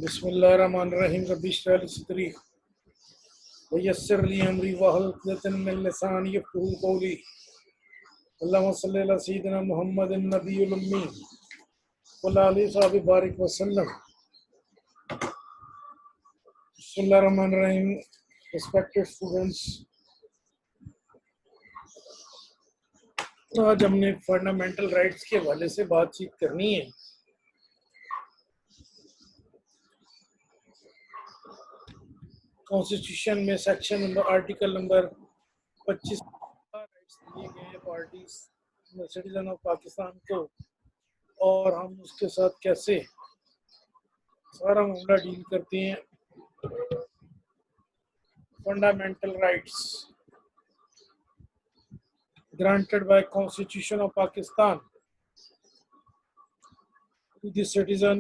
बिस्मिल्लाहिर्रहमानिर्रहीम। रब्बि इश्रह ली सदरी व यस्सिर ली अमरी वहल उक़दतन मिन लिसानी यफ़क़हू क़ौली। अल्लाहुम्मा सल्लि अला सय्यिदिना मुहम्मदिन नबिय्युल उम्मी व अला आलिहि व सहबिहि बारिक वसल्लम। बिस्मिल्लाहिर्रहमानिर्रहीम। रिस्पेक्टेड स्टूडेंट्स, आज हमने फंडामेंटल राइट्स के हवाले से बातचीत करनी है। कॉन्स्टिट्यूशन में section number article number 25 rights दिए गए हैं पार्टीज सिटीजन ऑफ पाकिस्तान को, और हम उसके साथ कैसे सारा मामला डील करते हैं। Fundamental rights granted by Constitution of Pakistan to the citizen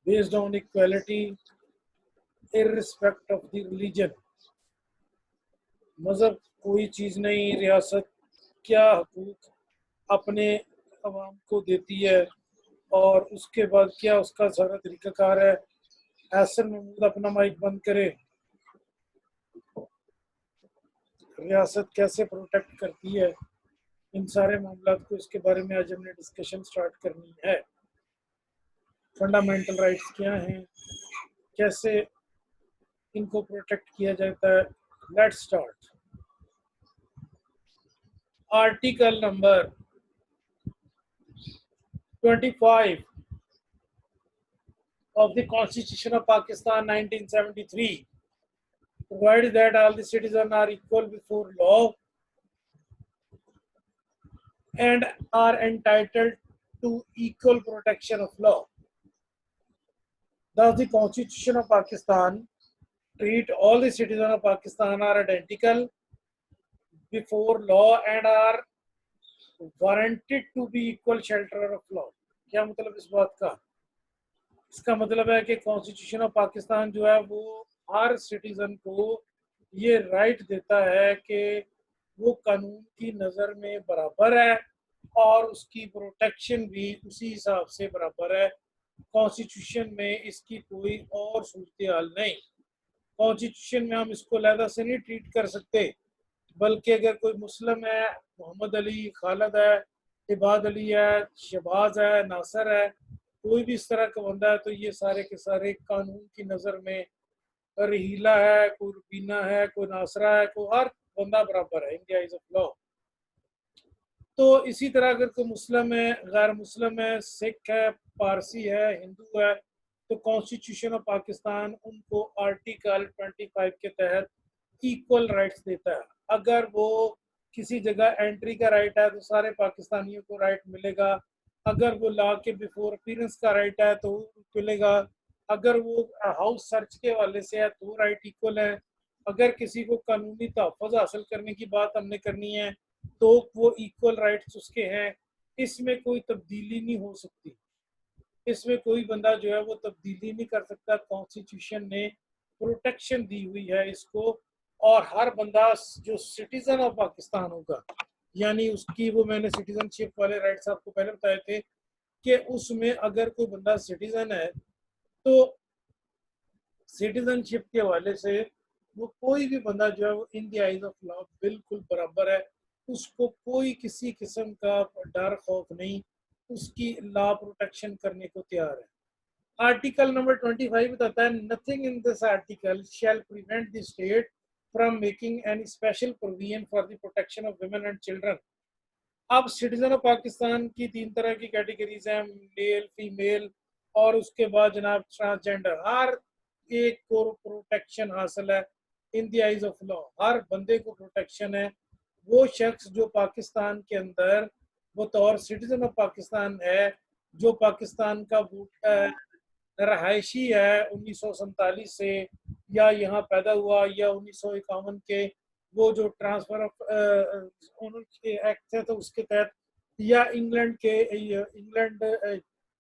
based on equality irrespective of the religion। मज़हब कोई चीज़ नहीं, रियासत क्या हकूक़ अपने अवाम को देती है और उसके बाद क्या उसका सारा तरीक़ाकार है। एहसन महमूद अपना माइक बंद करे। रियासत कैसे प्रोटेक्ट करती है, इन सारे मामलों को, इसके बारे में आज हमने डिस्कशन स्टार्ट करनी है। फंडामेंटल राइट्स क्या हैं, कैसे इनको प्रोटेक्ट किया जाता है। Let's start. Article number 25 of the Constitution of Pakistan 1973 provides that all the citizens are equal before law and are entitled to equal protection of law. Thus, the Constitution of Pakistan treat all the citizens of Pakistan are identical before law and are warranted to be equal shelter of law। क्या मतलब इस बात का? इसका मतलब है कि constitution of Pakistan जो है वो हर सिटीजन को ये राइट देता है कि वो कानून की नज़र में बराबर है और उसकी प्रोटेक्शन भी उसी हिसाब से बराबर है। कॉन्स्टिट्यूशन में इसकी कोई और सूरत हाल नहीं। कॉन्स्टिट्यूशन में हम इसको अलहदा से नहीं ट्रीट कर सकते, बल्कि अगर कोई मुस्लिम है, मोहम्मद अली, खालिद है, इबाद अली है, शहबाज है, नासर है, कोई भी इस तरह का बंदा है तो ये सारे के सारे कानून की नज़र में रहीला है, कोई रुबीना है, कोई नासरा है, कोई हर बंदा बराबर है in the eyes of law. तो इसी तरह अगर कोई मुस्लिम है, गैर मुस्लिम है, सिख है, पारसी है, हिंदू है, तो कॉन्स्टिट्यूशन ऑफ पाकिस्तान उनको आर्टिकल 25 के तहत इक्वल राइट्स देता है। अगर वो किसी जगह एंट्री का राइट है तो सारे पाकिस्तानियों को राइट मिलेगा। अगर वो लॉ के बिफोर अपीयरेंस का राइट है तो मिलेगा। अगर वो हाउस सर्च के हवाले से है तो राइट इक्वल है। अगर किसी को कानूनी तहफ़्फ़ुज़ हासिल करने की बात हमने करनी है तो वो इक्वल राइट्स उसके हैं। इसमें कोई तब्दीली नहीं हो सकती, इसमें कोई बंदा जो है वो तब्दीली नहीं कर सकता। कॉन्स्टिट्यूशन ने प्रोटेक्शन दी हुई है इसको, और हर बंदा जो सिटीजन ऑफ पाकिस्तान होगा, यानी उसकी वो मैंने सिटीजनशिप वाले राइट्स आपको पहले बताए थे कि उसमें अगर कोई बंदा सिटीजन है तो सिटीजनशिप के हवाले से वो कोई भी बंदा जो है वो इन द आइज ऑफ लॉ बिल्कुल बराबर है। उसको कोई किसी किस्म का डर खौफ नहीं, उसकी लॉ प्रोटेक्शन करने को तैयार है। आर्टिकल नंबर 25 बताता है, nothing in this article shall prevent the state from making any special provision for the protection of women and children. अब सिटीजन ऑफ पाकिस्तान की 3 तरह की कैटेगरीज हैं, मेल, फीमेल और उसके बाद जनाब ट्रांसजेंडर। हर एक को प्रोटेक्शन हासिल है in the eyes of law, हर बंदे को प्रोटेक्शन है। वो शख्स जो पाकिस्तान के अंदर बतौर सिटीजन ऑफ पाकिस्तान है, जो पाकिस्तान का रहायशी है 1947 से, या यहाँ पैदा हुआ या 1951 के वो जो ट्रांसफर ऑफ ओनर एक्ट है तो उसके तहत, या इंग्लैंड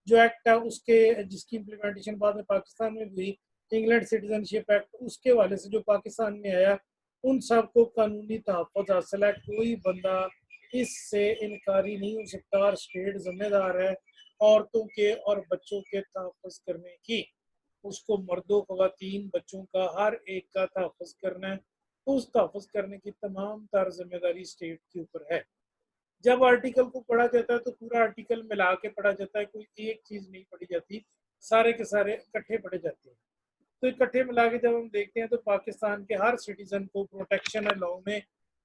जो एक्ट है उसके जिसकी इम्प्लीमेंटेशन बाद में पाकिस्तान में हुई, इंग्लैंड सिटीजनशिप एक्ट, उसके वाले से जो पाकिस्तान में आया, उन सबको कानूनी तहफ़्फ़ुज़ हासिल है। कोई बंदा इससे इनकारी नहीं हो सकता और स्टेट जिम्मेदार है औरतों के और बच्चों के तहफ़्फ़ुज़ करने की। उसको मर्दों, ख़वातीन, बच्चों का हर एक का तहफ़्फ़ुज़ करना है। उस तहफ़्फ़ुज़ करने की तमाम तर जिम्मेदारी स्टेट के ऊपर है। जब आर्टिकल को पढ़ा जाता है तो पूरा आर्टिकल मिला के पढ़ा जाता है, कोई एक चीज़ नहीं पढ़ी जाती, सारे के सारे इकट्ठे पढ़े जाते हैं। तो इकट्ठे मिला के जब हम देखते हैं तो पाकिस्तान के हर सिटीजन को प्रोटेक्शन है लॉ में।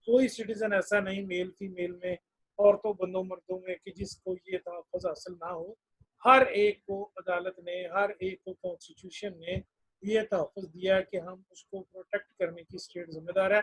कोई सिटीजन ऐसा नहीं मेल फीमेल में, औरतों बंदों मर्दों में, कि जिसको ये तहफ़्फ़ुज़ हासिल ना हो। हर एक को अदालत ने, हर एक को कॉन्स्टिट्यूशन ने ये तहफ़्फ़ुज़ दिया है कि हम उसको प्रोटेक्ट करने की स्टेट जिम्मेदार है।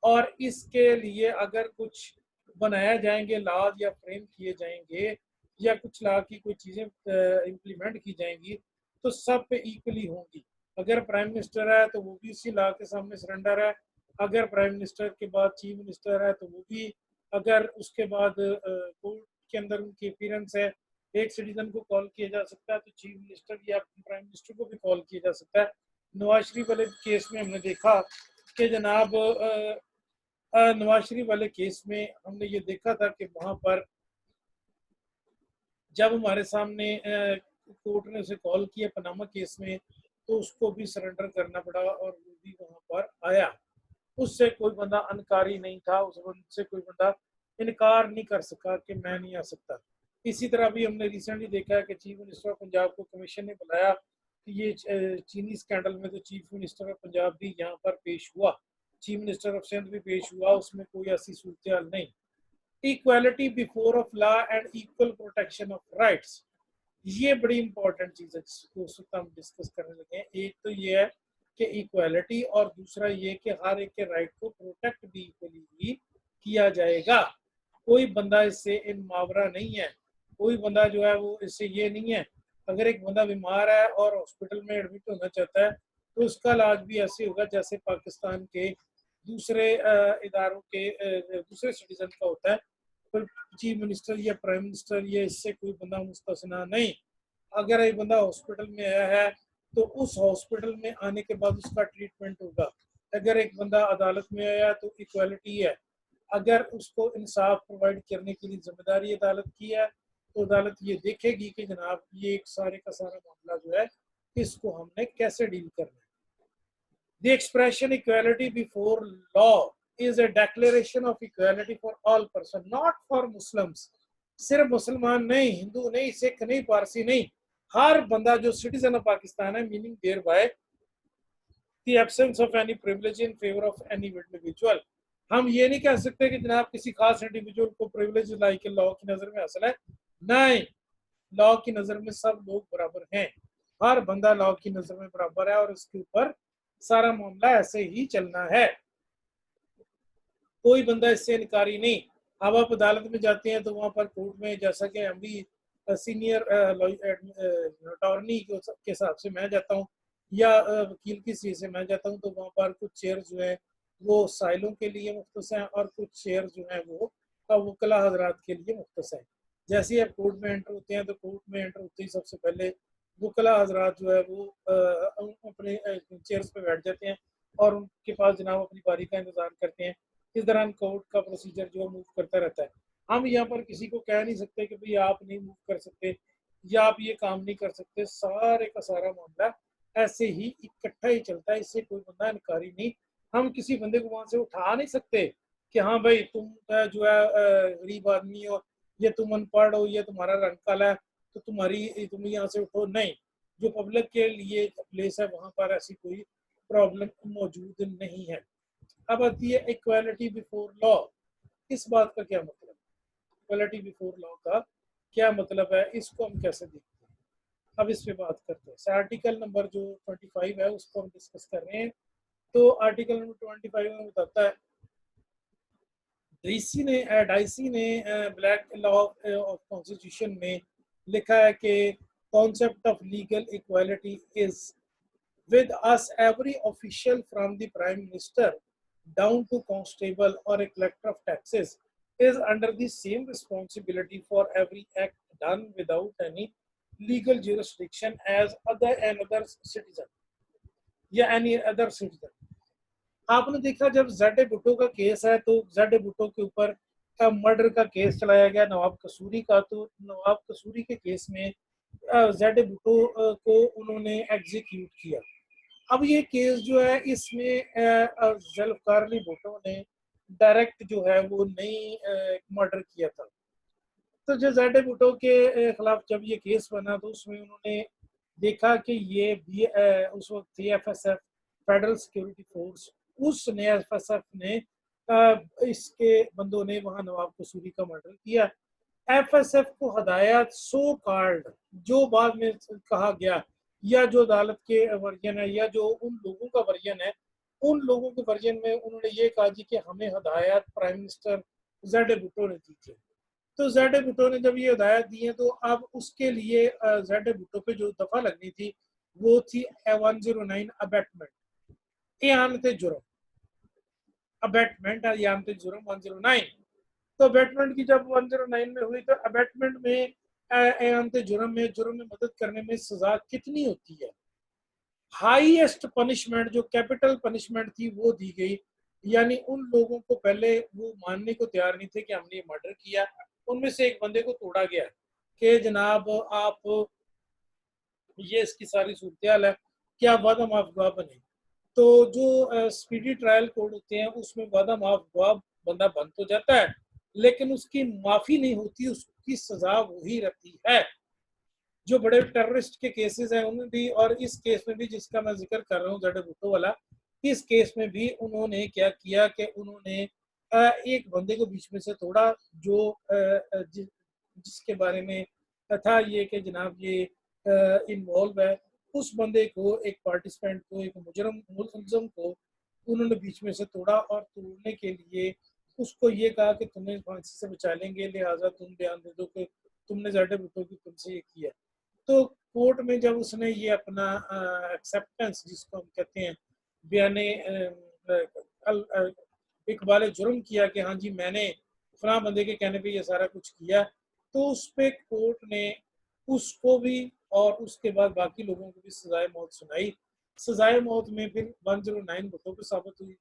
और इसके लिए अगर कुछ बनाया जाएंगे लॉज या फ्रेम किए जाएंगे या कुछ लॉ की कोई चीज़ें इम्प्लीमेंट की जाएंगी तो सब पे इक्वली होंगी। अगर प्राइम मिनिस्टर है तो वो भी उसी लॉ के सामने सरेंडर है, अगर प्राइम मिनिस्टर के बाद चीफ मिनिस्टर है तो वो भी, अगर उसके बाद कोर्ट के अंदर उनकी अपीयरेंस है, एक सिटीजन को कॉल किया जा सकता है तो चीफ मिनिस्टर या प्राइम मिनिस्टर को भी कॉल किया जा सकता है। नवाज शरीफ वाले केस में हमने देखा कि जनाब नवाज शरीफ वाले केस में हमने ये देखा था कि वहां पर जब हमारे सामने कोर्ट ने उसे कॉल किया पनामा केस में तो उसको भी सरेंडर करना पड़ा और वो भी वहां पर आया। उससे कोई बंदा अनकारी नहीं था, उससे कोई बंदा इनकार नहीं कर सका कि मैं नहीं आ सकता। इसी तरह भी हमने रिसेंटली देखा है कि चीफ मिनिस्टर ऑफ पंजाब को कमीशन ने बुलाया कि ये चीनी स्कैंडल में तो चीफ मिनिस्टर ऑफ पंजाब भी यहाँ पर पेश हुआ, चीफ मिनिस्टर ऑफ सिंध भी पेश हुआ, उसमें कोई ऐसी सूरत हाल नहीं। Equality before of law and equal protection of rights, ये बड़ी इंपॉर्टेंट चीज है जिसको उस वक्त हम डिस्कस करने लगे हैं। एक तो ये है कि इक्वालिटी, और दूसरा ये कि हर एक के राइट को प्रोटेक्ट भी इक्वली ही किया जाएगा। कोई बंदा इससे इन मावरा नहीं है, कोई बंदा जो है वो इससे ये नहीं है। अगर एक बंदा बीमार है और हॉस्पिटल में एडमिट होना चाहता है तो उसका इलाज भी ऐसे होगा जैसे पाकिस्तान के दूसरे इदारों के दूसरे सिटीजन का होता है। पर चीफ मिनिस्टर या प्राइम मिनिस्टर ये इससे कोई बंदा मुस्तस्ना नहीं। अगर एक बंदा हॉस्पिटल में आया है तो उस हॉस्पिटल में आने के बाद उसका ट्रीटमेंट होगा। अगर एक बंदा अदालत में आया तो इक्वालिटी है। अगर उसको इंसाफ प्रोवाइड करने के लिए जिम्मेदारी अदालत की है तो अदालत ये देखेगी कि जनाब ये एक सारे का सारा मामला जो है इसको हमने कैसे डील करना है। The expression equality before law is a declaration of equality for all person, not for Muslims। सिर्फ मुसलमान नहीं, हिंदू नहीं, सिख नहीं, पारसी नहीं, हर बंदा जो सिटीजन ऑफ पाकिस्तान है, meaning thereby the absence of any privilege in favour of any individual. हम ये नहीं कह सकते कि जनाब किसी खास इंडिविजुअल को प्रिविलेज लाइक लॉ की नजर में हासिल है, नहीं। लॉ की नजर में सब लोग बराबर हैं, हर बंदा लॉ की नजर में बराबर है और उसके ऊपर सारा मामला ऐसे ही चलना है। कोई बंदा इससे इनकारी नहीं। अब आप अदालत में जाते हैं तो वहाँ पर कोर्ट में, जैसा कि हम भी सीनियर अटॉर्नी के हिसाब से मैं जाता हूँ या वकील की सीट से मैं जाता हूँ तो वहाँ पर कुछ चेयर जो है वो साइलों के लिए मुख्तस हैं और कुछ चेयर जो है वो वकला हजरात के लिए मुख्तस हैं। जैसे ही आप कोर्ट में एंटर होते हैं तो कोर्ट में एंटर होते ही सबसे पहले वकला हजरात जो है वो अपने चेयर्स पे बैठ जाते हैं और उनके पास जनाब अपनी बारी का इंतजार करते हैं। इस दौरान कोर्ट का प्रोसीजर जो मूव करता रहता है। हम यहाँ पर किसी को कह नहीं सकते कि भाई आप नहीं मूव कर सकते या आप ये काम नहीं कर सकते, सारे का सारा मामला ऐसे ही इकट्ठा ही चलता है, इससे कोई बंदा इनकारी नहीं। हम किसी बंदे को वहां से उठा नहीं सकते कि हाँ भाई तुम जो है गरीब आदमी हो, ये तुम अनपढ़ हो, ये तुम्हारा रंग काला है तो तुम यहाँ से उठो, नहीं। जो पब्लिक के लिए प्लेस है वहां पर ऐसी कोई प्रॉब्लम मौजूद नहीं है। अब आती है इक्वालिटी बिफोर लॉ। इस बात का क्या मतलब, इक्वालिटी बिफोर लॉ का क्या मतलब है, इसको हम कैसे देखते हैं, अब इस पे बात करते हैं। आर्टिकल नंबर जो 25 है उसको हम डिस्कस कर रहे हैं। तो आर्टिकल नंबर 25 में बताता है, डाइसी ने ब्लैक लॉ ऑफ कॉन्स्टिट्यूशन में लिखा है कि concept of legal equality is with us every official from the prime minister down to constable or a collector of taxes is under the same responsibility for every act done without any legal jurisdiction as another citizen या any other citizen. आपने देखा जब Z Bhutto का case है तो Z Bhutto के ऊपर murder का केस चलाया गया नवाब कसूरी का, तो नवाब कसूरी के केस में जेड भुट्टो को उन्होंने एग्जीक्यूट किया। अब ये केस जो है इसमें जुल्फकार अली भुट्टो ने डायरेक्ट जो है वो नहीं मर्डर किया था। तो जो जेड भुट्टो के खिलाफ जब ये केस बना तो उसमें उन्होंने देखा कि ये भी उस वक्त थी एफएसएफ, फेडरल सिक्योरिटी फोर्स, उसने एफएसएफ ने इसके बंदों ने वहां नवाब कसूरी का मर्डर किया। एफएसएफ को हदायत सो कॉल्ड जो बाद में कहा गया या जो अदालत के वर्जन है या जो उन लोगों का वर्जन है, उन लोगों के वर्जन में उन्होंने ये कहा जी कि हमें हदायत प्राइम मिनिस्टर जेड भुट्टो ने दी थी। तो जेड भुट्टो ने जब ये हदायत दी है तो अब उसके लिए जेड भुट्टो पे जो दफा लगनी थी वो थी 109 अबेटमेंट, एआनत जुर्म, अबेटमेंट यानत जुर्म 109। तो अबेटमेंट की जब 109 में हुई तो अबेटमेंट में एआनत जुर्म में मदद करने में सजा कितनी होती है? हाईएस्ट पनिशमेंट जो कैपिटल पनिशमेंट थी वो दी गई, यानी उन लोगों को पहले वो मानने को तैयार नहीं थे कि हमने मर्डर किया। उनमें से एक बंदे को तोड़ा गया कि जनाब आप ये इसकी सारी सूरत हाल है कि आप वादा माफ गवाह बने। तो जो स्पीडी ट्रायल कोड होते हैं उसमें वादा माफ गवाह बंदा बन तो जाता है लेकिन उसकी माफी नहीं होती, उसकी सजा वही रहती है। जो बड़े टेररिस्ट के केसेस हैं उनमें भी, और इस केस में भी जिसका मैं जिक्र कर रहा हूँ जेड भुट्टो वाला, इस केस में भी उन्होंने क्या किया कि उन्होंने एक बंदे को बीच में से तोड़ा जो जिसके बारे में था ये कि जनाब ये इन्वॉल्व है। उस बंदे को, एक पार्टिसिपेंट को, एक मुलज़म को उन्होंने बीच में से तोड़ा और तोड़ने के लिए उसको ये कहा कि तुम्हें फांसी से बचा लेंगे, लिहाजा तुम बयान दे दो कि तुमने जेड भुट्टो की तुमसे ये किया। तो कोर्ट में जब उसने ये अपना एक्सेप्टेंस जिसको हम कहते हैं बयाने इकबाल जुर्म किया कि हाँ जी मैंने फला बंदे के कहने पे ये सारा कुछ किया, तो उस पे कोर्ट ने उसको भी और उसके बाद बाकी लोगों को भी सजाए मौत सुनाई। सजाए मौत में फिर 109 भुट्टो पे साबित हुई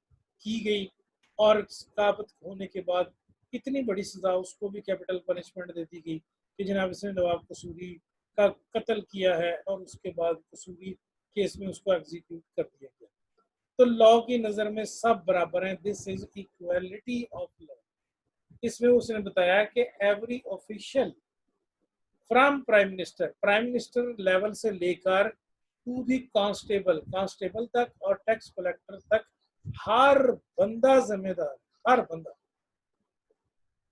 की गई और साबित होने के बाद इतनी बड़ी सजा उसको भी कैपिटल पनिशमेंट दे दी गई कि जनाब इसने नवाब कसूरी का कत्ल किया है और उसके बाद कसूरी केस में उसको एग्जीक्यूट कर दिया गया। तो लॉ की नजर में सब बराबर हैं, this is equality of law. इसमें उसने बताया कि every official from prime minister level से लेकर टू दी कांस्टेबल तक और टैक्स कलेक्टर तक हर बंदा जिम्मेदार, हर बंदा,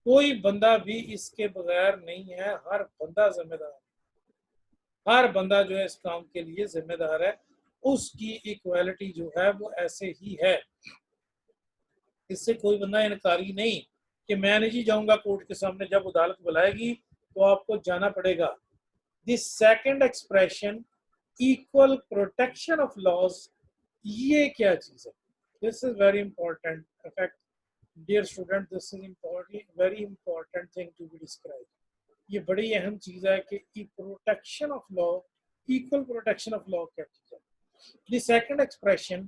कोई बंदा भी इसके बगैर नहीं है, हर बंदा जिम्मेदार, हर बंदा जो है इस काम के लिए जिम्मेदार है। उसकी इक्वालिटी जो है वो ऐसे ही है, इससे कोई बंदा इनकारी नहीं कि मैं नहीं जाऊंगा कोर्ट के सामने, जब अदालत बुलाएगी तो आपको जाना पड़ेगा। This second expression equal protection of laws, ये क्या चीज है? This is very important fact dear student, this is important, very important thing to be describe. ये बड़ी अहम चीज है कि protection of law, equal protection of law क्या चीज है? The second expression,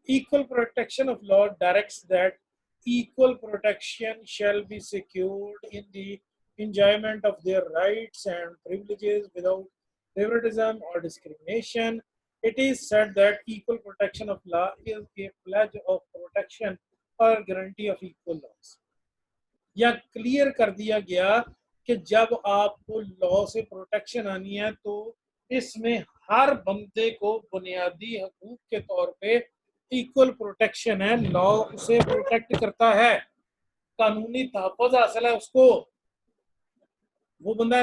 equal protection of law, directs that equal protection shall be secured in the enjoyment of their rights and privileges without favoritism or discrimination. It is said that equal protection of law is a pledge of protection or guarantee of equal laws. या clear कर दिया गया कि जब आपको law से protection आनी है तो इसमें हर बंदे को बुनियादी हकूक के तौर पे इक्वल प्रोटेक्शन है, लॉ उसे प्रोटेक्ट करता है, कानूनी तहफ़्फ़ुज़ हासिल है उसको। वो बंदा,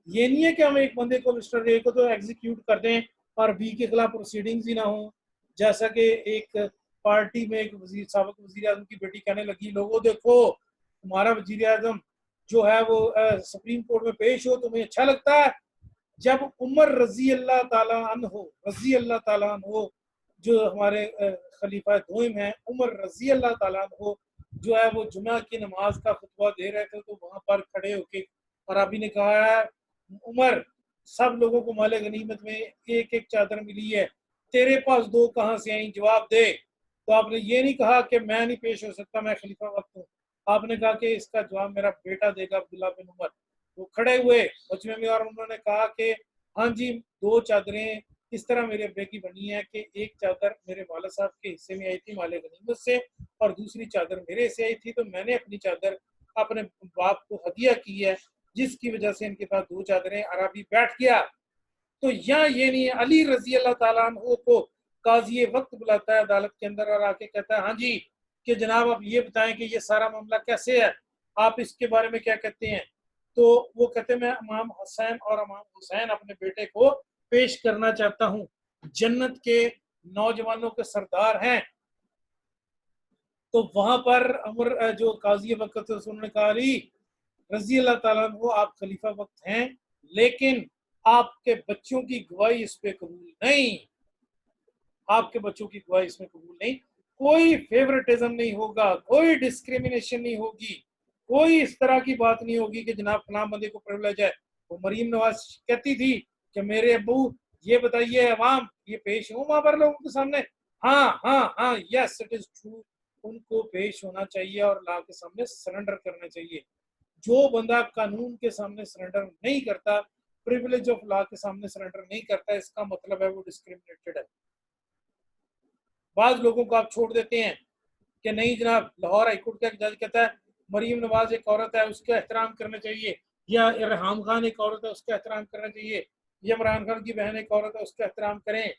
ये नहीं है कि हम एक बंदे को मिस्टर ए को तो एग्जीक्यूट कर दें और बी के खिलाफ प्रोसीडिंग्स ही ना हो। जैसा कि एक पार्टी में एक वजीर, साबिक वजीर आजम की बेटी कहने लगी, लोगों देखो तुम्हारा वजीर आजम जो है वो सुप्रीम कोर्ट में पेश हो, तुम्हें अच्छा लगता है? जब उमर रजी अल्लाह ताला अन्हो जो हमारे खलीफा दोइम हैं उमर रजी अल्लाह ताला अन्हु, जो है वो जुमा की नमाज का खुतबा दे रहे थे, तो वहां पर खड़े होके अराबी ने कहा है, उमर सब लोगों को माले गनीमत में एक एक चादर मिली है, तेरे पास दो कहाँ से आई, जवाब दे। तो आपने ये नहीं कहा कि मैं नहीं पेश हो सकता, मैं खलीफा वक्त हूँ। आपने कहा कि इसका जवाब मेरा बेटा देगा, अब्दुल्ला बिन उमर। वो खड़े हुए मजमे में और उन्होंने कहा कि हाँ जी, दो चादरें इस तरह मेरे अब्बे की बनी है कि एक चादर मेरे वाला साहब के हिस्से में आई थी माले गनीमत से, और दूसरी चादर मेरे हिस्से आई थी, तो मैंने अपनी चादर अपने बाप को हदिया की है, जिसकी वजह से इनके पास दो चादरें। अरबी बैठ गया। तो यहाँ ये नहीं है, अली रजी अल्लाह ताला अन्हु को काजी वक्त बुलाता है अदालत के अंदर और आके कहता है, हाँ जी कि जनाब आप ये बताएं कि ये सारा मामला कैसे है, आप इसके बारे में क्या कहते हैं। तो वो कहते हैं, मैं इमाम हसैन और इमाम हुसैन अपने बेटे को पेश करना चाहता हूँ, जन्नत के नौजवानों के सरदार हैं। तो वहां पर अमर जो काजी वक्त उन्होंने कहा, अली रजी अल्लाह ताला अन्हु आप खलीफा वक्त हैं, लेकिन आपके बच्चों की गवाही इस पे कबूल नहीं, आपके बच्चों की गवाही इसमें कबूल नहीं, कोई फेवरेटिज्म नहीं होगा, कोई डिस्क्रिमिनेशन नहीं होगी, कोई इस तरह की बात नहीं होगी कि जनाब फलां बंदे को प्रिविलेज है। वो मरीम नवाज कहती थी कि मेरे अबू ये बताइए अवाम, ये पेश हो वहां पर लोगों के सामने, हाँ हाँ हाँ, यस इट इज ट्रू, उनको पेश होना चाहिए और ला के सामने सरेंडर करना चाहिए। जो बंदा कानून के सामने सरेंडर नहीं करता, प्रिविलेज ऑफ लॉ के सामने सरेंडर नहीं करता, इसका मतलब है वो डिस्क्रिमिनेटेड है। बाद लोगों को आप छोड़ देते हैं कि नहीं जनाब, लाहौर हाईकोर्ट का जज कहता है मरीम नवाज एक औरत है, उसका एहतराम करना चाहिए, या इरहाम खान एक औरत है, उसका एहतराम करना चाहिए, या इमरान खान की बहन एक औरत है, उसका एहतराम करें।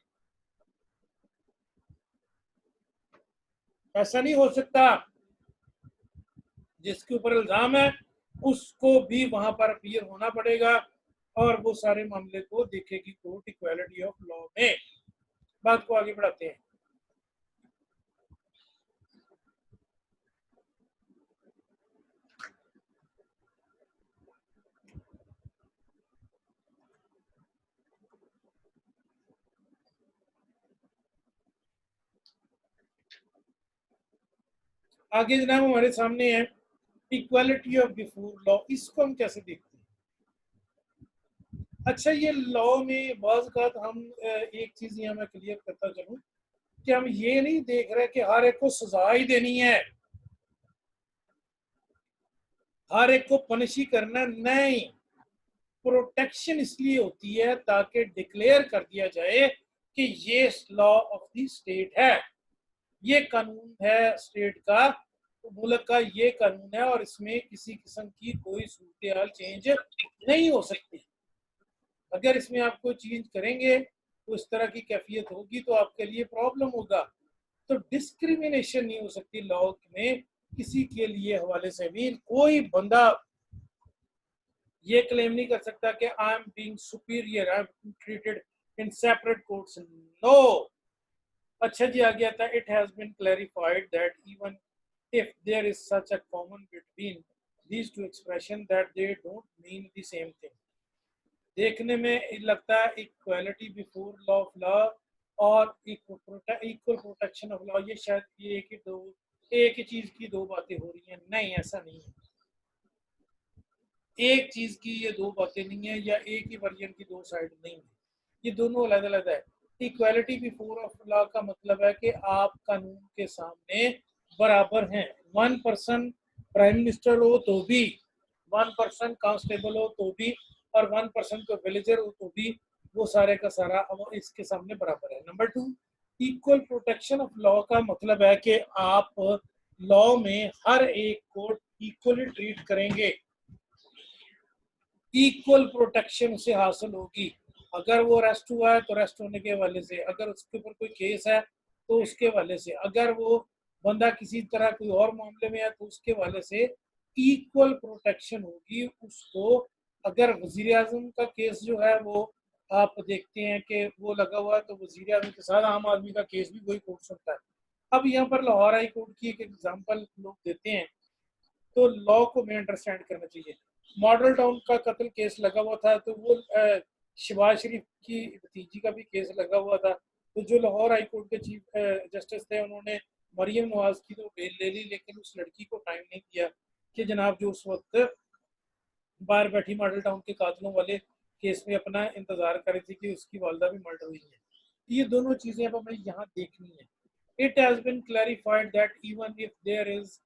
ऐसा नहीं हो सकता। जिसके ऊपर इल्जाम है उसको भी वहां पर अपीयर होना पड़ेगा और वो सारे मामले को देखेगी कोर्ट इक्वालिटी ऑफ लॉ में। बात को आगे बढ़ाते हैं। आगे जनाब हमारे सामने है इक्वालिटी ऑफ बिफोर लॉ, इसको हम कैसे देखते हैं। अच्छा, ये लॉ में बाज़ औक़ात हम एक चीज यहाँ मैं क्लियर करता चलूँ कि हम ये नहीं देख रहे कि हर एक को सजा ही देनी है, हर एक को पनिश ही करना नहीं। प्रोटेक्शन इसलिए होती है ताकि डिक्लेयर कर दिया जाए कि ये लॉ ऑफ द स्टेट है, ये कानून है स्टेट का, तो मुल्क का ये कानून है और इसमें किसी किस्म की कोई सूरत हाल चेंज नहीं हो सकती। अगर इसमें आप कोई चेंज करेंगे तो इस तरह की कैफियत होगी तो आपके लिए प्रॉब्लम होगा। तो डिस्क्रिमिनेशन नहीं हो सकती लॉ में किसी के लिए हवाले से भी। कोई बंदा ये क्लेम नहीं कर सकता कि I am being superior, I am treated in separate courts, no. अच्छा जी, आ गया था, it has been clarified that even if there is such a common between these two expression that they don't mean the same thing। देखने में लगता है equality before law of law और इक्वल प्रोटेक्शन ऑफ लॉ, ये शायद ये एक ही चीज की दो बातें हो रही हैं। नहीं, ऐसा नहीं है। एक चीज की ये दो बातें नहीं है या एक ही वर्जन की दो साइड नहीं है, ये दोनों अलग अलग है। इक्वालिटी बिफोर ऑफ लॉ का मतलब है कि आप कानून के सामने बराबर हैं। वन पर्सन प्राइम मिनिस्टर हो तो भी, वन पर्सन कांस्टेबल हो तो भी, और वन पर्सन को विलेजर हो तो भी, वो सारे का सारा इसके सामने बराबर है। Number two, equal protection of law का मतलब है कि आप लॉ में हर एक को इक्वली ट्रीट करेंगे, इक्वल प्रोटेक्शन से हासिल होगी। अगर वो अरेस्ट हुआ है तो अरेस्ट होने के हवाले से, अगर उसके ऊपर कोई केस है तो उसके हवाले से, अगर वो बंदा किसी तरह कोई और मामले में है तो उसके हवाले से इक्वल प्रोटेक्शन होगी उसको। अगर वजीर आजम का केस जो है वो आप देखते हैं कि वो लगा हुआ है तो वजीर आजम के साथ आम आदमी का केस भी वही कोर्ट सुनता है। अब यहाँ पर लाहौर हाई कोर्ट की एक एग्जाम्पल लोग देते हैं, तो लॉ को में अंडरस्टैंड करना चाहिए। मॉडल टाउन का कत्ल केस लगा हुआ था, तो वो शहबाज शरीफ की भतीजी का भी केस लगा हुआ था। तो जो लाहौर हाई कोर्ट के चीफ जस्टिस थे उन्होंने मरियम नवाज की तो बेल ले ली, लेकिन उस लड़की को टाइम नहीं दिया कि जनाब जो उस वक्त बाहर बैठी मॉडल टाउन के कातलों वाले केस में अपना इंतजार कर रही थी कि उसकी वालदा भी मर्डर हुई है। ये दोनों चीजें अब हमें यहाँ देखनी है। It has been clarified that even if there is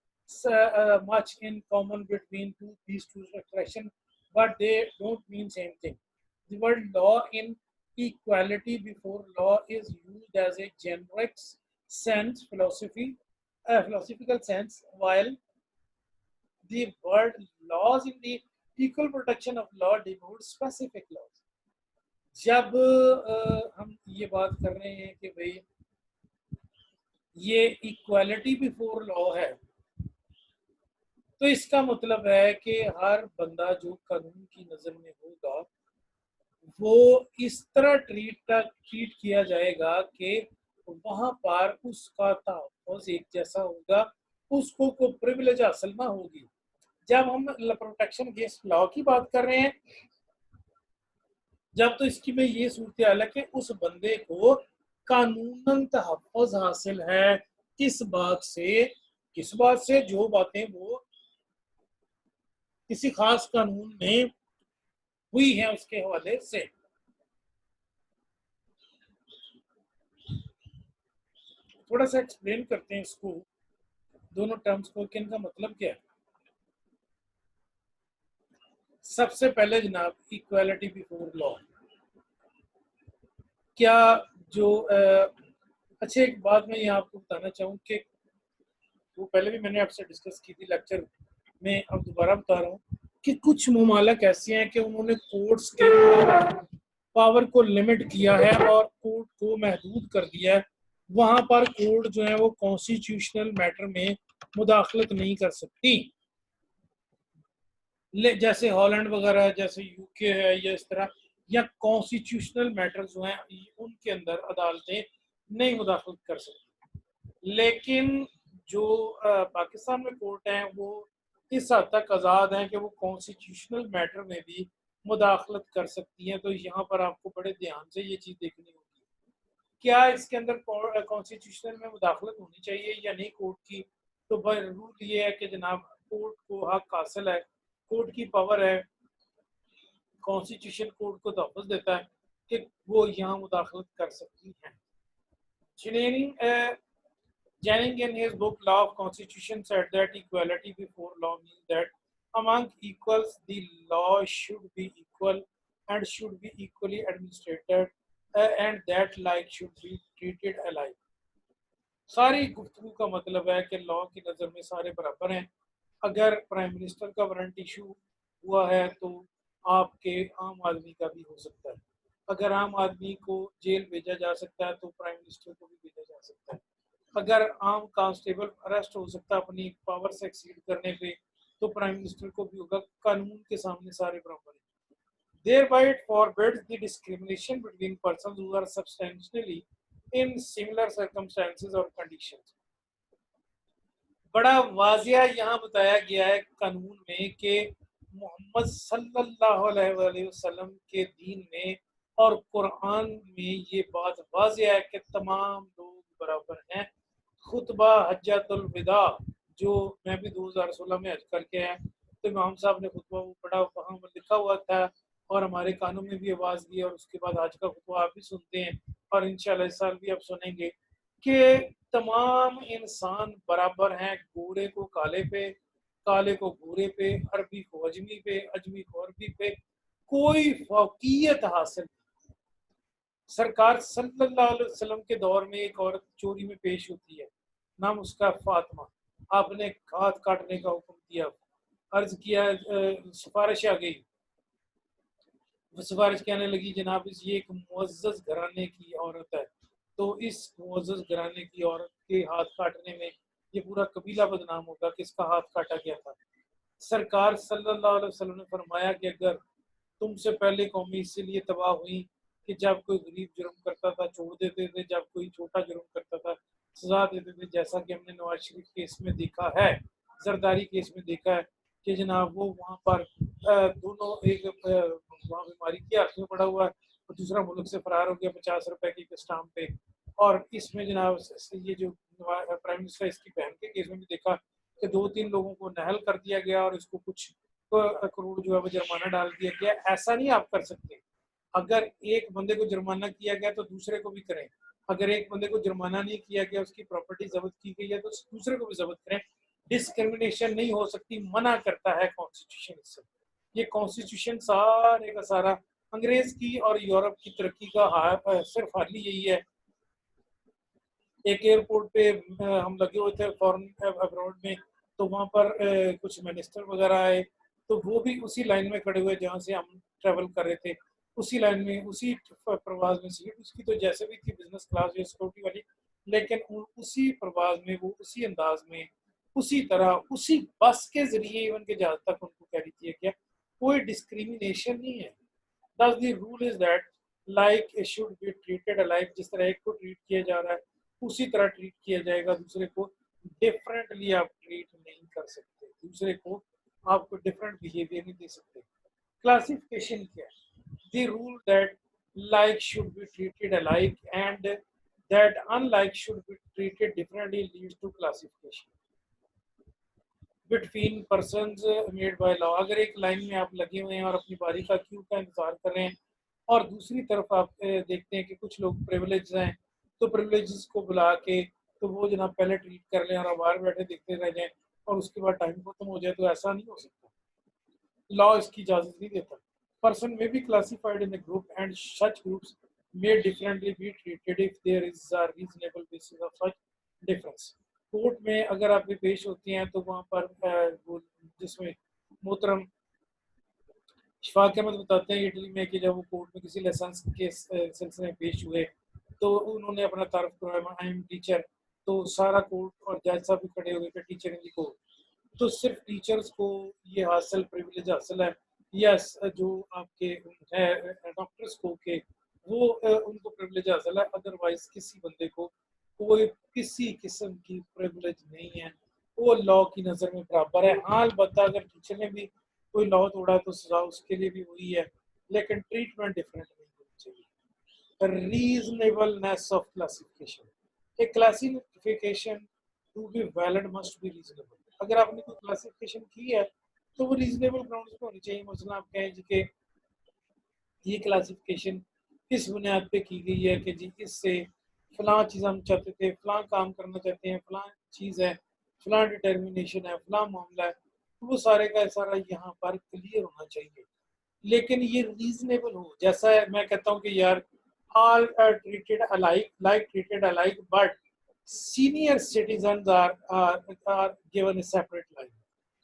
much in common between these two expressions, but they don't mean same thing. The word law in equality before law is used as a generic sense, philosophical sense, while the word laws in the equal protection of law denotes specific laws. जब हम ये बात कर रहे हैं कि भाई ये इक्वालिटी बिफोर लॉ है, तो इसका मतलब है कि हर बंदा जो कानून की नजर में होगा वो इस तरह ट्रीट किया जाएगा कि वहां पर उसका तहफ़्फ़ुज़ एक जैसा होगा, उसको कोई प्रिविलेज हासिल ना होगी। जब हम प्रोटेक्शन अगेंस्ट लॉ की बात कर रहे हैं, जब तो इसकी में ये सूरत हाल है कि उस बंदे को कानूनन तहफ़्फ़ुज़ हासिल है किस बात से जो बातें वो किसी खास कानून में हुई है उसके हवाले से। थोड़ा सा एक्सप्लेन करते हैं इसको, दोनों टर्म्स को, कि इनका मतलब क्या है। सबसे पहले जनाब इक्वालिटी बिफोर लॉ, क्या जो अच्छा एक बात मैं यहाँ आपको बताना चाहूँ कि वो पहले भी मैंने आपसे डिस्कस की थी लेक्चर में, अब दोबारा बता रहा हूँ कि कुछ ममालिक ऐसे हैं कि उन्होंने कोर्ट्स के पावर को लिमिट किया है और कोर्ट को महदूद कर दिया है। वहां पर कोर्ट जो है वो कॉन्स्टिट्यूशनल मैटर में मुदाखलत नहीं कर सकती, जैसे हॉलैंड वगैरह, जैसे यूके है, या इस तरह, या कॉन्स्टिट्यूशनल मैटर जो हैं उनके अंदर अदालतें नहीं मुदाखलत कर सकती। लेकिन जो पाकिस्तान में कोर्ट हैं वो इस हद तक आज़ाद हैं कि वो कॉन्स्टिट्यूशनल मैटर में भी मुदाखलत कर सकती हैं। तो यहाँ पर आपको बड़े ध्यान से ये चीज़ देखनी होगी, क्या इसके अंदर कॉन्स्टिट्यूशनल में मुदाखलत होनी चाहिए या नहीं कोर्ट की। तो रूल ये है कि जनाब कोर्ट को हक हासिल है, कोर्ट की पावर है, कॉन्स्टिट्यूशन कोर्ट को तहफ़्फ़ुज़ देता है कि वो यहाँ मुदाखलत कर सकती हैं। Jennings in his book Law of Constitution said that equality before law means that among equals the law should be equal and should be equally administered, and that like should be treated alike. सारी गुफ्तगू का मतलब है कि law की नज़र में सारे बराबर हैं। अगर प्राइम मिनिस्टर का वारंट इशू हुआ है तो आपके आम आदमी का भी हो सकता है। अगर आम आदमी को जेल भेजा जा सकता है तो प्राइम मिनिस्टर को भी भेजा जा सकता है। अगर आम कांस्टेबल अरेस्ट हो सकता है अपनी पावर से एक्सीड करने पे, तो प्राइम मिनिस्टर को भी होगा। कानून के सामने सारे बराबर हैं। Thereby it forbids the discrimination between persons who are substantially in similar circumstances or conditions. बड़ा वाजिया यहाँ बताया गया है कानून में कि मोहम्मद सल्लल्लाहु अलैहि वसल्लम के दीन में और कुरान में ये बात वाजिया है कि तमाम लोग बराबर हैं। खुतबा हज्जतुल विदा जो मैं भी 2016 में हज करके आया, तो इमाम साहब ने खुतबा वो पढ़ा, वहाँ लिखा हुआ था और हमारे कानों में भी आवाज़ दी, और उसके बाद आज का खुतबा आप भी सुनते हैं और इंशाल्लाह इस साल भी आप सुनेंगे कि तमाम इंसान बराबर हैं। गोरे को काले पे, काले को गोरे पे, अरबी को अजमी पे, अजमी को अरबी पे, कोई फौकियत हासिल। सरकार सल्लल्लाहु अलैहि वसल्लम के दौर में एक औरत चोरी में पेश होती है, नाम उसका फातिमा। आपने हाथ काटने का हुक्म दिया, अर्ज किया, सिफारिश आ गई। सिफारिश कहने लगी जनाब ये एक मुअज़्ज़ज़ घराने की औरत है, तो इस मुअज़्ज़ज़ घराने की औरत के हाथ काटने में ये पूरा कबीला बदनाम होगा कि इसका हाथ काटा गया था। सरकार सल्लल्लाहु अलैहि वसल्लम ने फरमाया कि अगर तुमसे पहले कौमें इसीलिए तबाह हुई कि जब कोई गरीब जुर्म करता था छोड़ देते थे, जब कोई छोटा जुर्म करता था सजा देते थे, जैसा कि हमने नवाज शरीफ केस में देखा है, जरदारी केस में देखा है कि जनाब वो वहाँ पर दोनों एक वहाँ बीमारी की हालत में पड़ा हुआ है और दूसरा मुल्क से फरार हो गया 50 रुपए की स्टाम्प पे, और इसमें जनाब ये जो प्राइम मिनिस्टर इसकी बहन के केस में भी देखा कि 2-3 लोगों को नहल कर दिया गया और इसको कुछ करोड़ जो है वो जुर्माना डाल दिया गया। ऐसा नहीं आप कर सकते। अगर एक बंदे को जुर्माना किया गया तो दूसरे को भी करें। अगर एक बंदे को जुर्माना नहीं किया गया, उसकी प्रॉपर्टी जब्त की गई है तो दूसरे को भी जब्त करें। डिस्क्रिमिनेशन नहीं हो सकती, मना करता है कॉन्स्टिट्यूशन इससे। ये कॉन्स्टिट्यूशन सारे का सारा अंग्रेज की और यूरोप की तरक्की का सिर्फ हाल ही यही है। एक एयरपोर्ट पे हम लगे हुए थे फॉरेन अब्रॉड में, तो वहाँ पर कुछ मिनिस्टर वगैरह आए, तो वो भी उसी लाइन में खड़े हुए जहाँ से हम ट्रेवल कर रहे थे, उसी लाइन में उसी प्रवास में सीट उसकी तो जैसे भी थी बिजनेस क्लास या सिक्योरिटी वाली, लेकिन उसी प्रवास में वो उसी अंदाज में उसी तरह उसी बस के जरिए इवन के जहाज तक उनको कैरी किया गया। कोई डिस्क्रिमिनेशन नहीं है। Thus the rule is that like it should be treated alike। जिस तरह एक को ट्रीट किया जा रहा है उसी तरह ट्रीट किया जाएगा। दूसरे को डिफरेंटली आप ट्रीट नहीं कर सकते, दूसरे को आपको डिफरेंट बिहेवियर नहीं दे सकते। क्लासिफिकेशन क्या है? The rule that like should be treated alike and that unlike should be treated differently leads to classification between person made by law. अगर एक लाइन में आप लगे हुए हैं और अपनी बारी का क्यू का इंतजार कर रहे हैं और दूसरी तरफ आप देखते हैं कि कुछ लोग प्रिविलेज हैं, तो प्रिविलेजेस को बुला के तो वो जनाब पहले ट्रीट कर लें और बाहर बैठे देखते रह जाएं और उसके बाद टाइम खत्म हो जाए, तो ऐसा नहीं हो सकता। लॉ इसकी इजाजत नहीं देता। पर्सन में be classified in a group and such groups may differently be treated if there is a reasonable basis of such difference। Court में अगर आप भी पेश होती हैं तो वहाँ पर वो जिसमें मोहतरम शफाक अहमद बताते हैं इटली में कि जब वो कोर्ट में किसी लाइसेंस के सिलसिले में पेश हुए तो उन्होंने अपना तारुफ करवाया, आई एम टीचर, तो सारा कोर्ट और जज साहब भी खड़े हो गए थे टीचर इन दी कोर्ट। तो सिर्फ टीचर्स को ये हासिल प्रिविलेज हासिल है, यस जो आपके है डॉक्टर्स को के वो उनको प्रिविलेज हासिल है, अदरवाइज किसी बंदे को कोई किसी किस्म की प्रिविलेज नहीं है, वो लॉ की नज़र में बराबर है। हाँ अलबत्ता अगर टीचर ने भी कोई लॉ तोड़ा तो सजा उसके लिए भी वही है, लेकिन ट्रीटमेंट डिफरेंट नहीं होनी चाहिए। Reasonableness of classification. A classification to be valid must be reasonable. अगर आपने कोई क्लासिफिकेशन की है तो वो रीजनेबल ग्राउंड्स पे होनी चाहिए। मसलन आप कहें जी कि ये क्लासिफिकेशन किस बुनियाद पे की गई है कि जी इससे फलां चीज़ हम चाहते थे, फलां काम करना चाहते हैं, फलां चीज़ है, फलां डिटर्मिनेशन है, फलां मामला है, तो वो सारे का सारा यहाँ पर क्लियर होना चाहिए। लेकिन ये रीजनेबल हो, जैसा है मैं कहता हूँ कि यार all are treated alike, like treated alike, but senior citizens are given a separate line।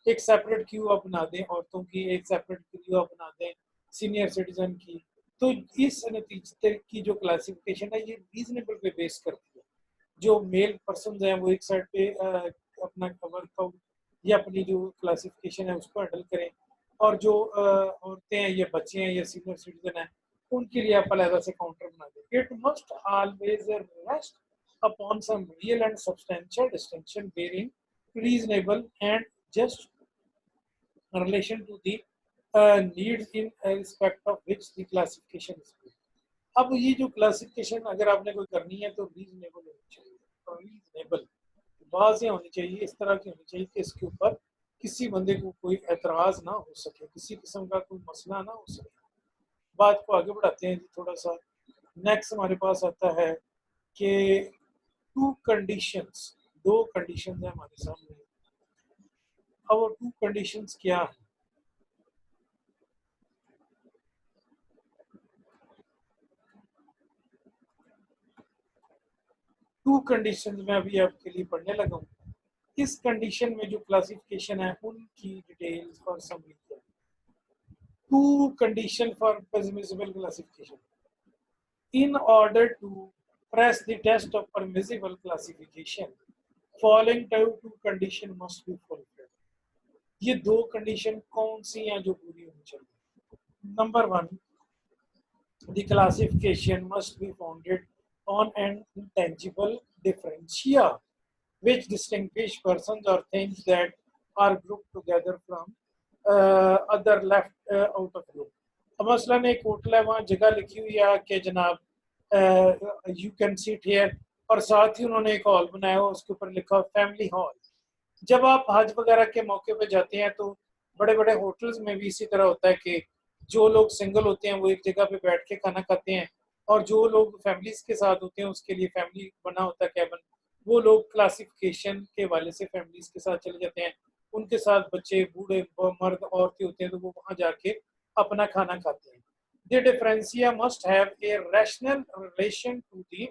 एक सेपरेट क्यू आप बना दें औरतों की, एक सेपरेट क्यू आप बना दें सीनियर सिटीजन की, तो इस नतीजे की जो क्लासिफिकेशन है ये रीजनेबल पे बेस करती है। जो मेल पर्सन हैं वो एक साइड पे अपना वर्कआउट या अपनी जो क्लासिफिकेशन है उसको हैंडल करें, और जो औरतें हैं या बच्चे हैं या सीनियर सिटीजन हैं उनके लिए आप अलग से काउंटर बना दें। It must always rest upon some real and substantial distinction bearing reasonable and just relation to the needs in respect of which the classification is made। अब ये जो क्लासिफिकेशन अगर आपने कोई करनी है तो रीजनेबल होनी चाहिए, और रीजनेबल वाज़ेह होनी चाहिए, इस तरह की होनी चाहिए कि इसके ऊपर किसी बंदे को कोई एतराज़ ना हो सके, किसी किस्म का कोई मसला ना हो सके। बात को आगे बढ़ाते हैं थोड़ा सा। नेक्स्ट हमारे पास आता है कि टू कंडीशंस, दो कंडीशंस हैं हमारे सामने। अब वो टू कंडीशंस क्या है? टू कंडीशन में अभी आपके लिए पढ़ने लगा हूँ। इस कंडीशन में जो क्लासिफिकेशन है उनकी डिटेल्स और समरी है। Two condition for permissible classification। In order to press the test of permissible classification, following two condition must be fulfilled। ये दो कंडीशन कौन सी हैं जो पूरी होनी चाहिए? Number one, the classification must be founded on an intangible differentia which distinguish persons or things that are grouped together from other left out of group। अब मसलन एक होटल है, वहाँ जगह लिखी हुई है कि जनाब यू कैन सीट हियर, और साथ ही उन्होंने एक हॉल बनाया हुआ, उसके ऊपर लिखा फैमिली हॉल। जब आप हज वगैरह के मौके पे जाते हैं तो बड़े बड़े होटल्स में भी इसी तरह होता है कि जो लोग सिंगल होते हैं वो एक जगह पे बैठ के खाना खाते हैं, और जो लोग फैमिलीज के साथ होते हैं उसके लिए फैमिली बना होता है कैबिन, वो लोग क्लासिफिकेशन के वाले से फैमिलीज के साथ चले जाते हैं, उनके साथ बच्चे बूढ़े मर्द औरतें होते हैं, तो वो वहाँ जाके अपना खाना खाते हैं। The differencia must have a rational relation to the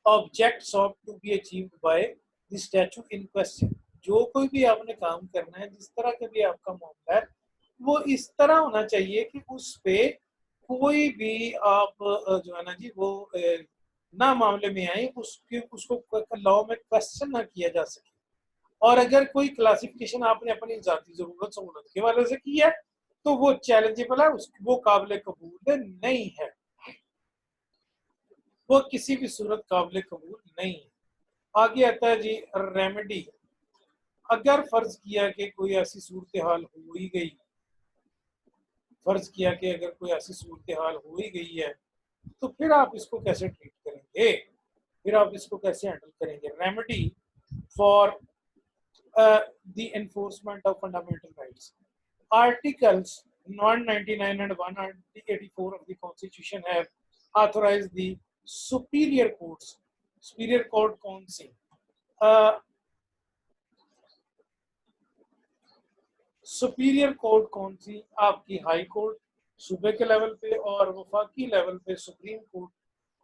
object sought to be achieved by the statute in question। जो कोई भी आपने काम करना है, जिस तरह का भी आपका मामला है, वो इस तरह होना चाहिए कि उस पे कोई भी आप जो है ना जी वो ना मामले में आए, उसको लॉ में क्वेश्चन ना किया जा सके। और अगर कोई क्लासिफिकेशन आपने अपनी जाती जरूरत सहूलत के वाले से की है तो वो चैलेंजेबल है, वो काबिल कबूल नहीं है, वो किसी भी सूरत काबिल कबूल नहीं है। आगे आता है जी रेमेडी। अगर फर्ज किया कि कोई ऐसी सूरत हाल हो ही गई, फर्ज किया कि अगर कोई ऐसी सूरत हाल हो ही गई है, तो फिर आप इसको कैसे ट्रीट करेंगे, फिर आप इसको कैसे हैंडल करेंगे। Remedy for the enforcement of fundamental rights. Articles 199 and 184 of the Constitution have authorized the superior courts। superior court कौन सी? सुपीरियर कोर्ट कौन सी? आपकी हाई कोर्ट सूबे के लेवल पे और वफाकी लेवल पे सुप्रीम कोर्ट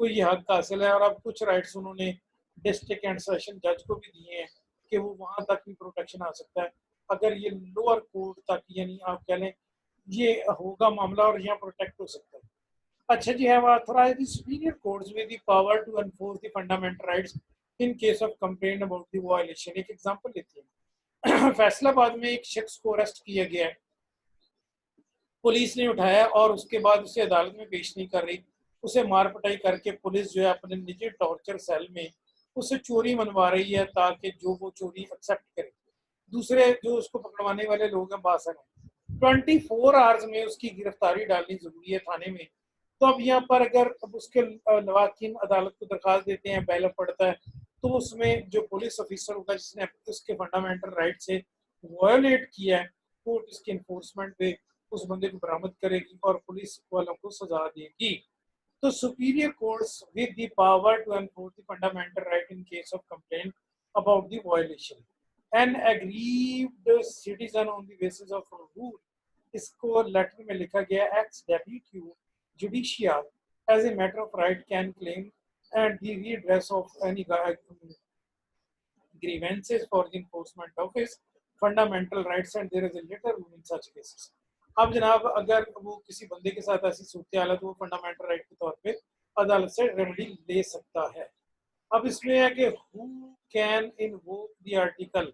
को ये हक हासिल है। और अब कुछ राइट्स उन्होंने डिस्ट्रिक्ट एंड सेशन जज को भी दिए हैं कि वो वहां तक भी प्रोटेक्शन आ सकता है अगर ये लोअर कोर्ट तक, यानी आप कह लें ये होगा मामला और यहाँ प्रोटेक्ट हो सकता है। अच्छा जी, have authorised the superior courts with the power to enforce the fundamental rights in case of complaint about the violation. एक एग्जांपल लेते हैं। फैसलाबाद में एक शख्स को अरेस्ट किया गया है, पुलिस ने उठाया और उसके बाद उसे अदालत में पेश नहीं कर रही, उसे मार पिटाई करके पुलिस जो है अपने निजी टॉर्चर सेल में उसे चोरी मनवा रही है ताकि जो वो चोरी एक्सेप्ट करे। दूसरे जो उसको पकड़वाने वाले लोग हैं बासर हैं, 24 आवर्स में उसकी गिरफ्तारी डालनी जरूरी है थाने में। तो अब यहाँ पर अगर अब उसके लवाकिन अदालत को दरखास्त देते हैं, बैल पड़ता है, तो उसमें जो पुलिस ऑफिसर होगा जिसने उसके फंडामेंटल राइट से वायोलेट किया है, कोर्ट इसके इन्फोर्समेंट पे उस बंदे को बरामद करेगी और पुलिस वालों को सजा देगी। तो superior courts with the power to enforce the fundamental right in case of complaint about the violation. An aggrieved citizen on the basis of rule, इसको लेटर में लिखा गया ex debito justitiae as a matter of right can claim and the redress of any grievances for the enforcement of his fundamental rights and there is a later rule in such cases। अब जनाब अगर वो किसी बंदे के साथ ऐसी सूरत हाल है तो वो फंडामेंटल राइट के तौर पे अदालत से रेमेडी ले सकता है। अब इसमें है कि who can invoke the article,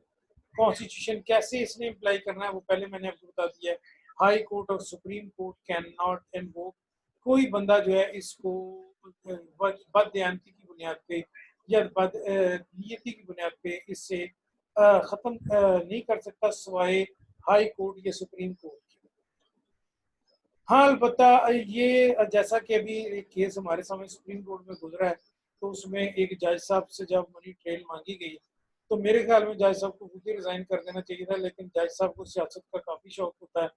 constitution कैसे इसने अप्लाई करना है वो पहले मैंने आपको बता दिया है। हाई कोर्ट और supreme court can not invoke, कोई बंदा जो है इसको बददयानती की बुनियाद पे या बदनीयती की बुनियाद पे इससे ख़त्म नहीं कर सकता सिवाय हाई कोर्ट या सुप्रीम कोर्ट की। हाँ अलबत्ता ये जैसा कि अभी एक केस हमारे सामने सुप्रीम कोर्ट में गुजरा है, तो उसमें एक जज साहब से जब मनी ट्रेल मांगी गई तो मेरे ख्याल में जज साहब को खुद ही रिजाइन कर देना चाहिए था, लेकिन जज साहब को सियासत का काफ़ी शौक होता है,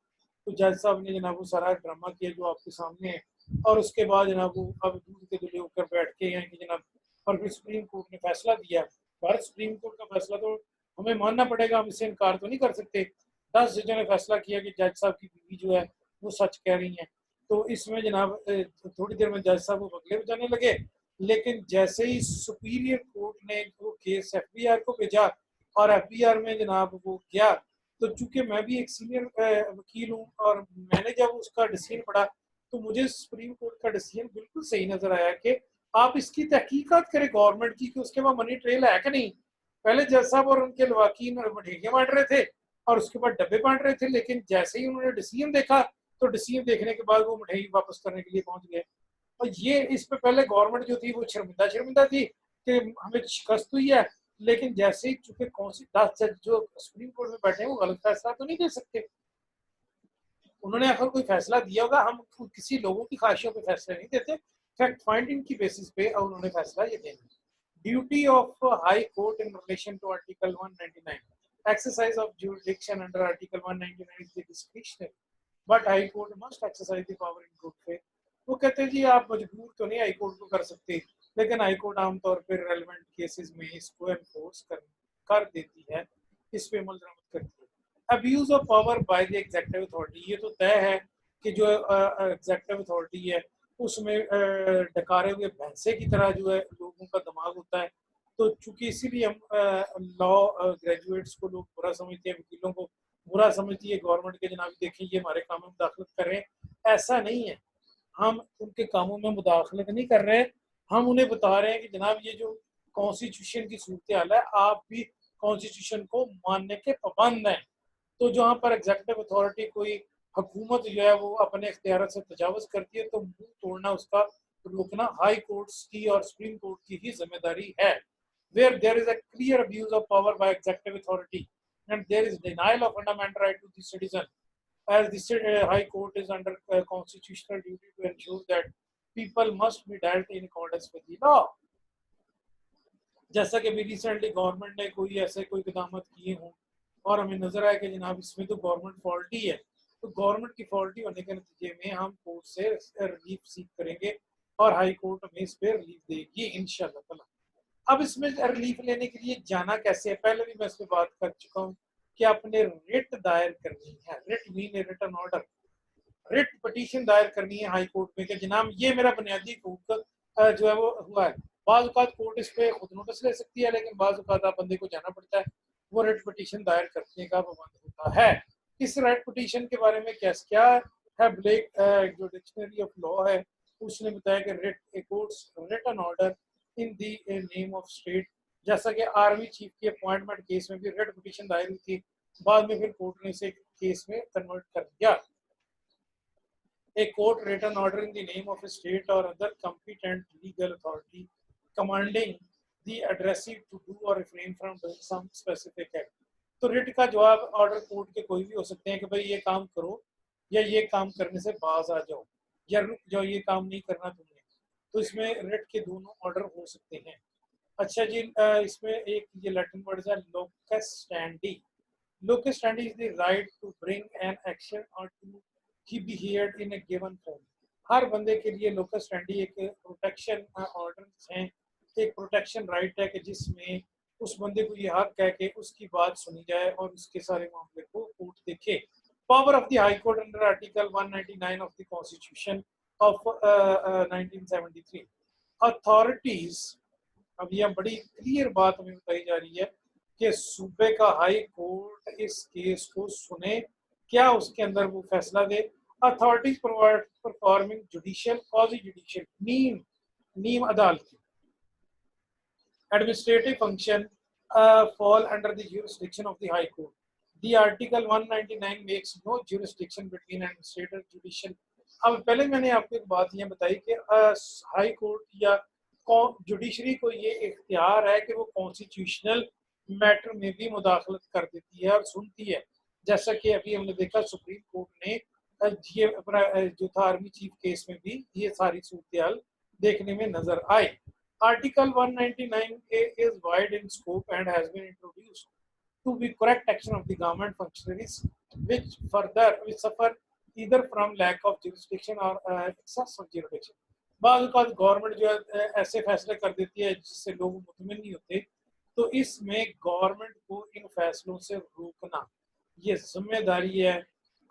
तो जज साहब ने जनाब वो सारा ड्रामा किया जो आपके सामने है, और उसके बाद जनाब वो अब दूध के दुले होकर बैठ के हैं कि जनाब, और फिर सुप्रीम कोर्ट ने फैसला दिया। भारत सुप्रीम कोर्ट का फैसला तो हमें मानना पड़ेगा, हम इससे इनकार तो नहीं कर सकते। 10 जजों ने फैसला किया कि जज साहब की बीवी जो है वो सच कह रही हैं, तो इसमें जनाब थोड़ी देर में जज साहब वो बगले बजाने लगे, लेकिन जैसे ही सुपीरियर कोर्ट ने वो केस एफबीआर को भेजा और एफबीआर में जनाब वो गया, तो चूंकि मैं भी एक सीनियर वकील हूँ और मैंने जब उसका डिसीजन पढ़ा तो मुझे सुप्रीम कोर्ट का डिसीजन बिल्कुल सही नजर आया कि आप इसकी तहकीकात करें गवर्नमेंट की कि उसके बाद मनी ट्रेल है कि नहीं। पहले जज साहब और उनके लवाकीन मठेरियां बांट रहे थे और उसके बाद डब्बे बांट रहे थे, लेकिन जैसे ही उन्होंने डिसीजन देखा तो डिसीजन देखने के बाद वो मिठाई वापस करने के लिए पहुंच गए। और ये इस पे पहले गवर्नमेंट जो थी वो शर्मिंदा थी कि हमें शिकस्त हुई है, लेकिन जैसे ही चूंकि कौन सी 10 जज जो सुप्रीम कोर्ट में बैठे हैं वो गलत फैसला तो नहीं दे सकते, उन्होंने अगर कोई फैसला दिया होगा, हम किसी लोगों की ख्वाहिशों पे फैसला नहीं देते, फैक्ट फाइंडिंग की बेसिस पे और उन्होंने फैसला ये देना। Duty of high court in relation to article 199, exercise of jurisdiction under article 199 is discretionary, but high court must exercise the power in good faith। वो कहते हैं जी आप मजबूर तो नहीं हाई कोर्ट को कर सकते, लेकिन हाई कोर्ट आमतौर पर रेलेवेंट केसेस में इसको एनफोर्स कर देती है, इस पे अमल दरामद करती है। Abuse of power by the adjective authority, ये तो तय है कि जो एग्जेक्टिव अथॉरिटी है उसमें डकारे हुए भैंसे की तरह जो है लोगों का दिमाग होता है। तो चूंकि इसीलिए हम लॉ ग्रेजुएट्स को लोग बुरा समझते हैं, वकीलों को बुरा समझती है गवर्नमेंट के, जनाब देखें ये हमारे कामों में मुदाखलत कर रहे हैं। ऐसा नहीं है, हम उनके कामों में मुदाखलत नहीं कर रहे हैं, हम उन्हें बता रहे हैं कि जनाब ये जो कॉन्स्टिट्यूशन की सूरत हाल है, आप भी कॉन्स्टिट्यूशन को मानने के पाबंद हैं। तो जहाँ पर एग्जेक्टिव अथॉरिटी कोई हुकूमत जो है वो अपने इख्तियार से तजावज़ करती है, तो मुंह तोड़ना, उसका रोकना हाई कोर्ट्स की और सुप्रीम कोर्ट की ही जिम्मेदारी है। Where there is a clear abuse of power by executive authority and there is denial of fundamental right to the citizen, as the High Court is under constitutional duty to ensure that people must be dealt in accordance with the law। जैसा कि अभी recently government ने कोई ऐसे कोई इक़दामत किए हों और हमें नजर आया कि जनाब इसमें तो गवर्नमेंट फॉल्टी है, तो गवर्नमेंट की फॉल्टी होने के नतीजे में हम कोर्ट से रिलीफ सीख करेंगे और हाई कोर्ट हमें इस पर रिलीफ देगी इंशाल्लाह ताला। अब इसमें रिलीफ लेने के लिए जाना कैसे है, पहले भी मैं इस पर बात कर चुका हूँ कि आपने रिट दायर करनी है। Writ mean written order, writ petition दायर करनी है हाई कोर्ट में कि जनाब ये मेरा बुनियादी हकूक जो है वो हुआ है। बाज़ औक़ात कोर्ट इस पर खुद नोटिस ले सकती है, लेकिन बाज़ औक़ात आप बंदे को जाना पड़ता है, वो रिट पटिशन दायर करने का पाबंद होता है। इस रिट पटिशन के बारे में क्या है, ब्लेक जो डिक्शनरी ऑफ लॉ है उसने बताया कि writ a court's written order in the name of state. जैसा कि आर्मी चीफ की अपॉइंटमेंट केस में भी रिट पिटीशन दायर हुई थी, बाद में फिर कोर्ट ने इसे केस में कन्वर्ट कर दिया। A court written order in the name of a state or other competent legal authority commanding the addressee to do or refrain from doing some specific act। तो रिट का जवाब order court के कोई भी हो सकते हैं कि भाई ये काम करो या ये काम करने से बाज आ जाओ या रुक जाओ, ये काम नहीं करना तुमने। तो इसमें रिट के दोनों ऑर्डर हो सकते हैं। अच्छा जी, इसमें एक ये लैटिन वर्ड है locus standi. Locus standi is the right to bring an action or to be heard in a given forum. हर बंदे के लिए लोकस स्टैंडी एक प्रोटेक्शन ऑर्डर है, एक प्रोटेक्शन राइट है कि जिसमें उस बंदे को ये हक है कि उसकी बात सुनी जाए और उसके सारे मामले को कोर्ट देखे। Power of the high court under article 199 of the constitution of 1973। Authorities, अब यह बड़ी क्लियर बात हमें बताई जा रही है कि सूबे का हाई कोर्ट इस केस को सुने, क्या उसके अंदर वो फैसला दे। Authorities performing judicial quasi judicial नीम अदालती administrative function fall under the jurisdiction of the High Court। The Article 199 makes no jurisdiction between administrative judicial। अब पहले मैंने आपको एक बात ये बताई कि हाई कोर्ट या जुडिशरी को ये इख्तियार है कि वो कॉन्स्टिट्यूशनल मैटर में भी मुदाखलत कर देती है और सुनती है। जैसा कि अभी हमने देखा सुप्रीम कोर्ट ने ये जो था आर्मी चीफ केस में भी ये सारी सूरत देखने में नजर आई। Article 199A is wide in scope and has been introduced to be correct action of the government functionaries which suffer either from lack of jurisdiction or excess of jurisdiction। बाद government जो है ऐसे फैसले कर देती है जिससे लोग मुतमिन नहीं होते, तो इसमें गवर्नमेंट को इन फैसलों से रोकना ये जिम्मेदारी है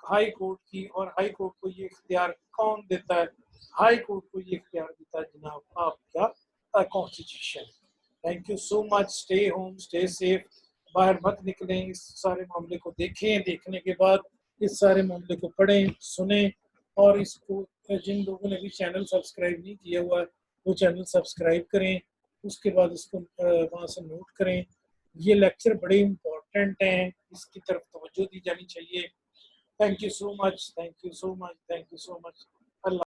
हाई कोर्ट की। और हाई कोर्ट को ये इख्तियार कौन देता है? हाई कोर्ट को ये इख्तियार देता है जनाब आपका constitution. Thank you so much. Stay home, stay safe, बाहर मत निकलें, इस सारे मामले को देखें, देखने के बाद इस सारे मामले को पढ़ें, सुने और इसको जिन लोगों ने भी चैनल सब्सक्राइब नहीं किया हुआ वो चैनल सब्सक्राइब करें, उसके बाद इसको वहाँ से नोट करें। ये लेक्चर बड़े इम्पोर्टेंट हैं, इसकी तरफ तवज्जो दी जानी चाहिए। Thank you so much, thank you so much, thank you so much.